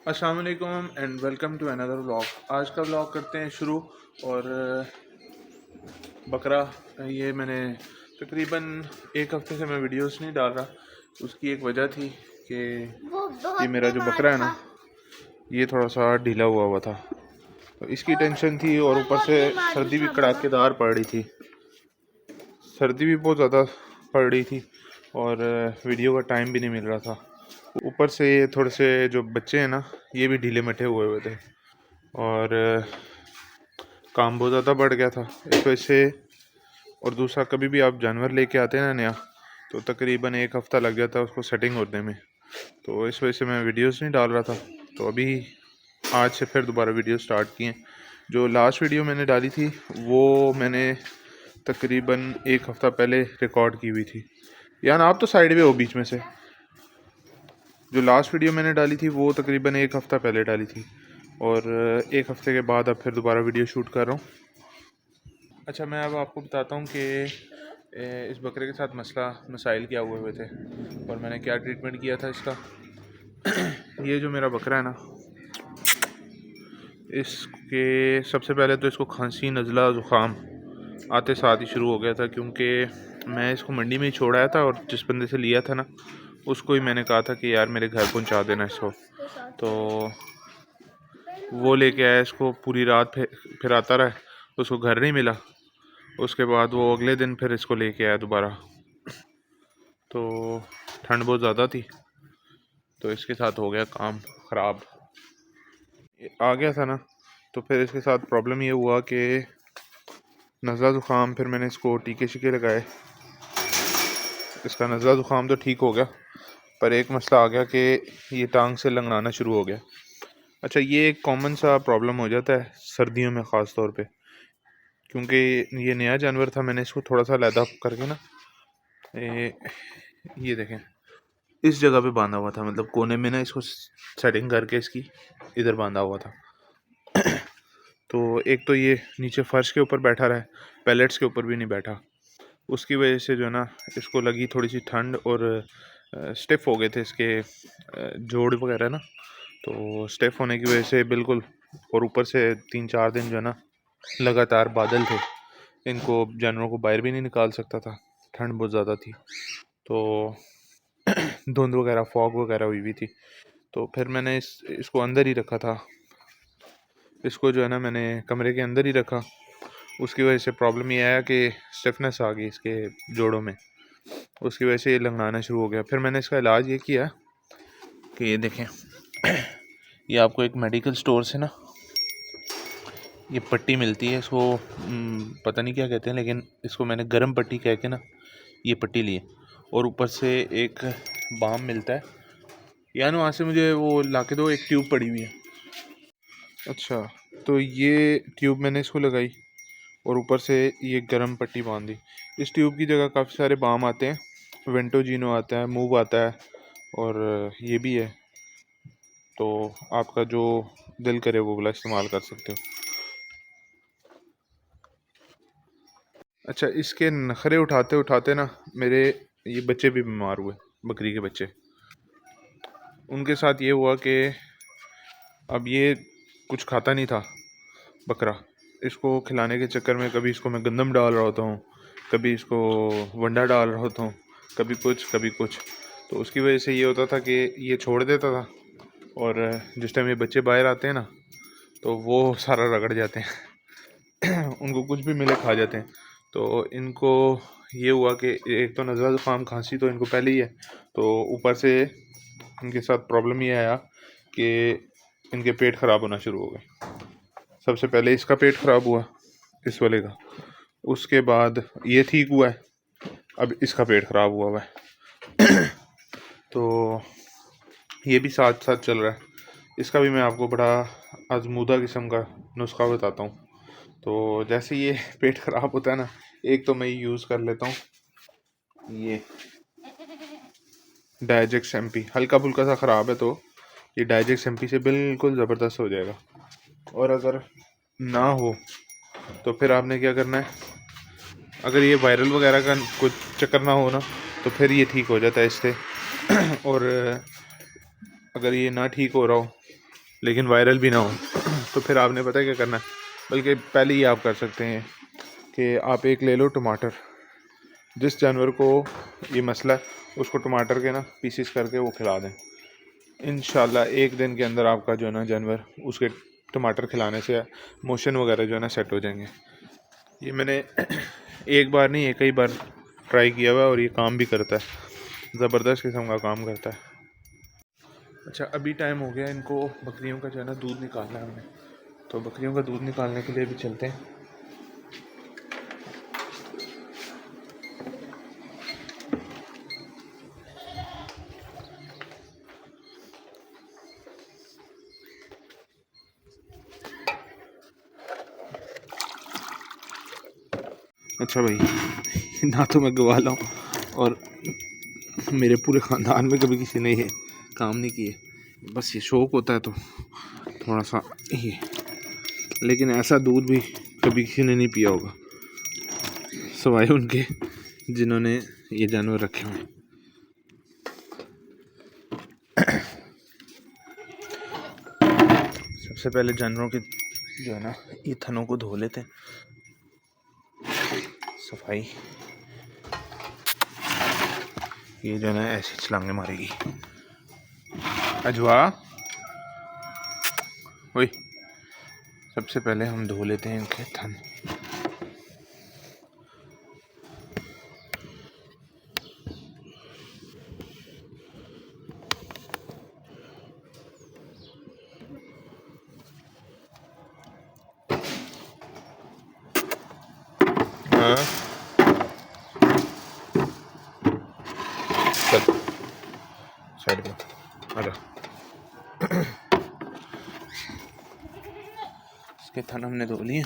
अस्सलाम वालेकुम and welcome to another vlog. आज का व्लॉग करते हैं शुरू। और बकरा, ये मैंने तकरीबन एक हफ्ते से मैं वीडियोस नहीं डाल रहा। उसकी एक वजह थी कि ये मेरा जो बकरा है ना, ये थोड़ा सा ढीला हुआ था, तो इसकी टेंशन थी। और ऊपर से सर्दी भी कड़ाकेदार पड़ रही थी, सर्दी भी बहुत ज़्यादा पड़ रही थी और वीडियो का टाइम भी नहीं मिल रहा था। ऊपर से ये थोड़े से जो बच्चे हैं ना, ये भी ढीले मठे हुए थे और काम बहुत ज़्यादा बढ़ गया था इस वजह से। और दूसरा, कभी भी आप जानवर लेके आते हैं ना नया, तो तकरीबन एक हफ़्ता लग जाता है उसको सेटिंग होने में, तो इस वजह से मैं वीडियोस नहीं डाल रहा था। तो अभी आज से फिर दोबारा वीडियो स्टार्ट किए। जो लास्ट वीडियो मैंने डाली थी वो मैंने तकरीबन एक हफ़्ता पहले रिकॉर्ड की हुई थी। यानी आप तो साइड में हो बीच में से। जो लास्ट वीडियो मैंने डाली थी वो तकरीबन एक हफ़्ता पहले डाली थी और एक हफ़्ते के बाद अब फिर दोबारा वीडियो शूट कर रहा हूँ। अच्छा, मैं अब आपको बताता हूँ कि इस बकरे के साथ मसाइल क्या हुए थे और मैंने क्या ट्रीटमेंट किया था इसका। ये जो मेरा बकरा है ना, इसके सबसे पहले तो इसको खांसी, नज़ला, ज़ुकाम आते साथ ही शुरू हो गया था, क्योंकि मैं इसको मंडी में ही छोड़ आया था और जिस बंदे से लिया था ना, उसको ही मैंने कहा था कि यार मेरे घर पहुंचा देना इसको। तो वो लेके आया इसको, पूरी रात फिर आता रहा, उसको घर नहीं मिला। उसके बाद वो अगले दिन फिर इसको लेके आया दोबारा, तो ठंड बहुत ज़्यादा थी तो इसके साथ हो गया काम ख़राब, आ गया था ना। तो फिर इसके साथ प्रॉब्लम ये हुआ कि नज़ला ज़ुकाम, फिर मैंने इसको टीके शीके लगाए। इसका नज़ला ज़ुकाम तो ठीक हो गया, पर एक मसला आ गया कि ये टांग से लंगड़ाना शुरू हो गया। अच्छा, ये एक कॉमन सा प्रॉब्लम हो जाता है सर्दियों में ख़ास तौर पे, क्योंकि ये नया जानवर था। मैंने इसको थोड़ा सा लैदा करके ना, ये देखें, इस जगह पे बांधा हुआ था, मतलब कोने में ना इसको सेटिंग करके इसकी इधर बांधा हुआ था। तो एक तो ये नीचे फर्श के ऊपर बैठा रहा है, पैलेट्स के ऊपर भी नहीं बैठा। उसकी वजह से जो है ना, इसको लगी थोड़ी सी ठंड और स्टिफ हो गए थे इसके जोड़ वगैरह ना। तो स्टिफ होने की वजह से बिल्कुल, और ऊपर से 3-4 दिन जो है ना लगातार बादल थे, इनको जानवरों को बाहर भी नहीं निकाल सकता था, ठंड बहुत ज़्यादा थी। तो धुंध वगैरह, फॉग वगैरह हुई थी। तो फिर मैंने इसको अंदर ही रखा था। इसको जो है ना मैंने कमरे के अंदर ही रखा। उसकी वजह से प्रॉब्लम ये आया कि स्टिफनेस आ गई इसके जोड़ों में, उसकी वजह से ये लंगड़ाना शुरू हो गया। फिर मैंने इसका इलाज ये किया कि ये देखें, ये आपको एक मेडिकल स्टोर से ना ये पट्टी मिलती है, इसको पता नहीं क्या कहते हैं, लेकिन इसको मैंने गर्म पट्टी कह के ना ये पट्टी ली है। और ऊपर से एक बाम मिलता है, यानी वहाँ से मुझे वो ला के दो, एक ट्यूब पड़ी हुई है। अच्छा, तो ये ट्यूब मैंने इसको लगाई और ऊपर से ये गर्म पट्टी बांधी। इस ट्यूब की जगह काफ़ी सारे बाम आते हैं, वेंटोजीनो आता है, मूव आता है और ये भी है। तो आपका जो दिल करे वो वाला इस्तेमाल कर सकते हो। अच्छा, इसके नखरे उठाते उठाते ना मेरे ये बच्चे भी बीमार हुए, बकरी के बच्चे। उनके साथ ये हुआ कि अब ये कुछ खाता नहीं था बकरा। इसको खिलाने के चक्कर में कभी इसको मैं गंदम डाल रहा होता हूँ, कभी इसको वंडा डाल रहा होता हूँ, कभी कुछ कभी कुछ। तो उसकी वजह से ये होता था कि ये छोड़ देता था और जिस टाइम ये बच्चे बाहर आते हैं ना, तो वो सारा रगड़ जाते हैं उनको कुछ भी मिले खा जाते हैं। तो इनको ये हुआ कि एक तो नज़ला ज़ुकाम, खांसी तो इनको पहले ही है, तो ऊपर से इनके साथ प्रॉब्लम ये आया कि इनके पेट ख़राब होना शुरू हो गए। सबसे पहले इसका पेट ख़राब हुआ, इस वाले का, उसके बाद ये ठीक हुआ है, अब इसका पेट ख़राब हुआ है तो ये भी साथ साथ चल रहा है। इसका भी मैं आपको बड़ा आजमूदा किस्म का नुस्खा बताता हूँ। तो जैसे ये पेट ख़राब होता है ना, एक तो मैं यूज़ कर लेता हूँ ये डाइजेक्स एमपी। हल्का फुल्का सा ख़राब है तो ये डाइजेक्स एमपी से बिल्कुल ज़बरदस्त हो जाएगा। और अगर ना हो तो फिर आपने क्या करना है, अगर ये वायरल वगैरह का कुछ चक्कर ना हो ना, तो फिर ये ठीक हो जाता है इससे और अगर ये ना ठीक हो रहा हो लेकिन वायरल भी ना हो। तो फिर आपने पता है क्या करना है, बल्कि पहले ही आप कर सकते हैं कि आप एक ले लो टमाटर, जिस जानवर को ये मसला है उसको टमाटर के ना पीसीस करके वो खिला दें। इंशाल्लाह एक दिन के अंदर आपका जो है ना जानवर उसके टमाटर खिलाने से मोशन वगैरह जो है ना सेट हो जाएंगे। ये मैंने एक बार नहीं कई बार ट्राई किया हुआ है और ये काम भी करता है, ज़बरदस्त किस्म का काम करता है। अच्छा, अभी टाइम हो गया इनको बकरियों का जो है ना दूध निकालना है हमने, तो बकरियों का दूध निकालने के लिए भी चलते हैं। अच्छा भाई, ना तो मैं गवाला हूँ और मेरे पूरे ख़ानदान में कभी किसी ने ये काम नहीं किए, बस ये शौक़ होता है तो थोड़ा सा ये, लेकिन ऐसा दूध भी कभी किसी ने नहीं पिया होगा सिवाय उनके जिन्होंने ये जानवर रखे हुए हैं। सबसे पहले जानवरों के जो है ना ये थनों को धो लेते हैं, सफाई। ये जो है ना ऐसी छलांगे मारेगी। अजवा वही, सबसे पहले हम धो लेते हैं इनके थन। हाँ चल साइड में आजा। इसके थन हमने धो लिए।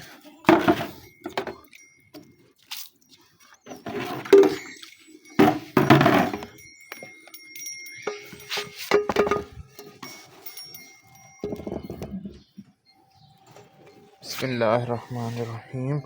बिस्मिल्लाहिर्रहमानिर्रहीम।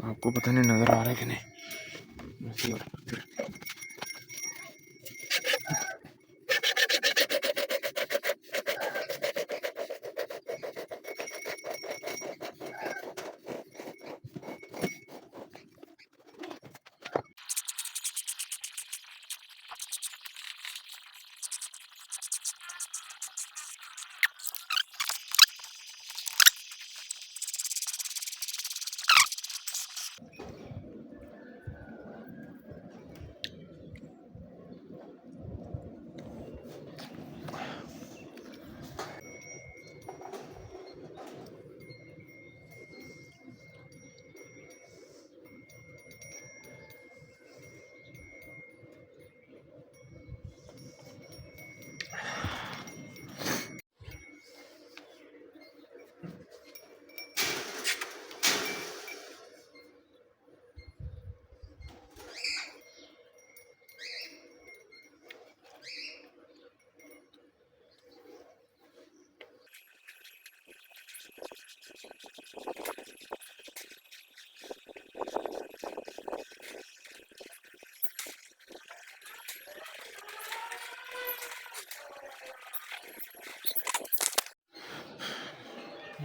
आपको पता नहीं नज़र आ रहा है कि नहीं।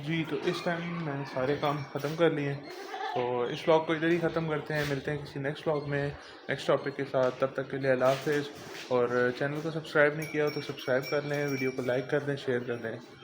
जी, तो इस टाइम मैंने सारे काम ख़त्म कर लिए हैं, तो इस व्लॉग को इधर ही ख़त्म करते हैं। मिलते हैं किसी नेक्स्ट व्लॉग में नेक्स्ट टॉपिक के साथ। तब तक के लिए अल्लाह हाफ़िज़। और चैनल को सब्सक्राइब नहीं किया हो तो सब्सक्राइब कर लें, वीडियो को लाइक कर दें, शेयर कर दें।